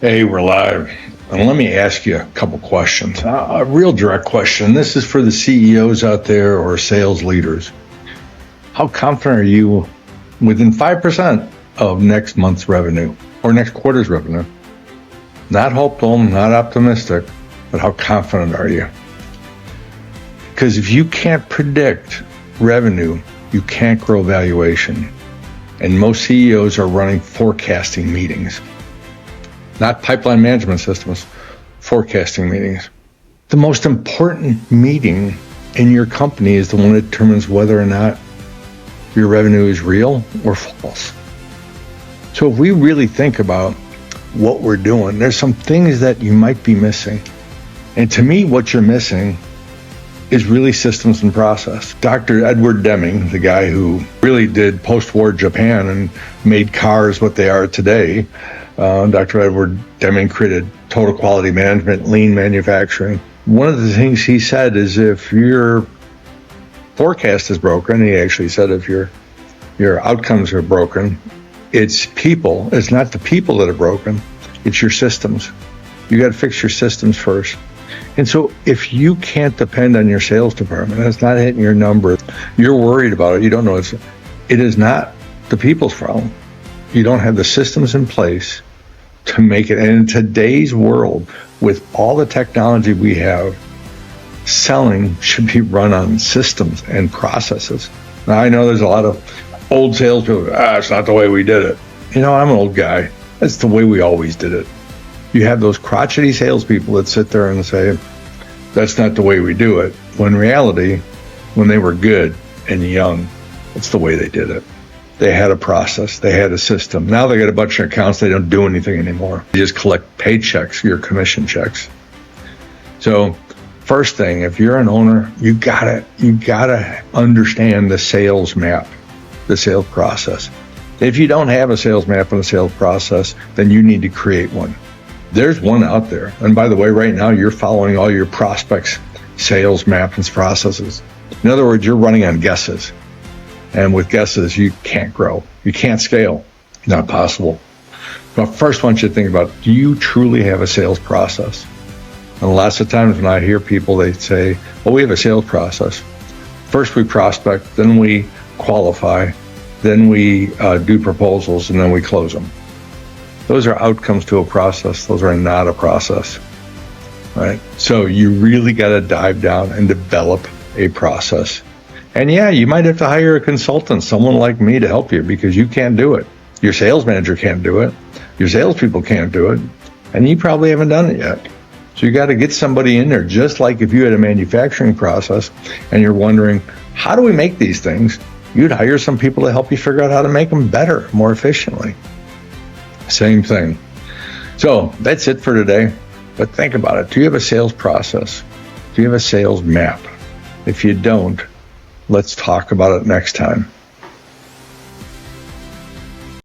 Hey, we're live. And let me ask you a couple questions. A real direct question. This is for the CEOs out there or sales leaders. How confident are you within 5% of next month's revenue or next quarter's revenue? Not hopeful, not optimistic, but how confident are you? Because if you can't predict revenue, you can't grow valuation. And most CEOs are running forecasting meetings. Not pipeline management systems, forecasting meetings. The most important meeting in your company is the one that determines whether or not your revenue is real or false. So if we really think about what we're doing, there's some things that you might be missing. And to me, what you're missing is really systems and process. Dr. Edward Deming, the guy who really did post-war Japan and made cars what they are today, Dr. Edward Deming created total quality management, lean manufacturing. One of the things he said is if your forecast is broken, he actually said if your outcomes are broken, it's people. It's not the people that are broken, it's your systems. You got to fix your systems first. And so if you can't depend on your sales department, it's not hitting your number, you're worried about it, you don't know, it is not the people's problem. You don't have the systems in place to make it. And in today's world, with all the technology we have, selling should be run on systems and processes. Now, I know there's a lot of old sales people, it's not the way we did it. You know, I'm an old guy. That's the way we always did it. You have those crotchety salespeople that sit there and say, that's not the way we do it. When in reality, when they were good and young, it's the way they did it. They had a process. They had a system. Now they got a bunch of accounts. They don't do anything anymore. They just collect paychecks, your commission checks. So first thing, if you're an owner, you gotta understand the sales map, the sales process. If you don't have a sales map and a sales process, then you need to create one. There's one out there. And by the way, right now you're following all your prospects' sales maps and processes. In other words, you're running on guesses. And with guesses, you can't grow. You can't scale. Not possible. But first, I want you to think about, do you truly have a sales process? And lots of times when I hear people, they say, well, we have a sales process. First we prospect, then we qualify, then we do proposals, and then we close them. Those are outcomes to a process. Those are not a process, right? So you really got to dive down and develop a process. And yeah, you might have to hire a consultant, someone like me, to help you because you can't do it. Your sales manager can't do it. Your salespeople can't do it. And you probably haven't done it yet. So you got to get somebody in there, just like if you had a manufacturing process and you're wondering, how do we make these things? You'd hire some people to help you figure out how to make them better, more efficiently. Same thing. So that's it for today. But think about it. Do you have a sales process? Do you have a sales map? If you don't, let's talk about it next time.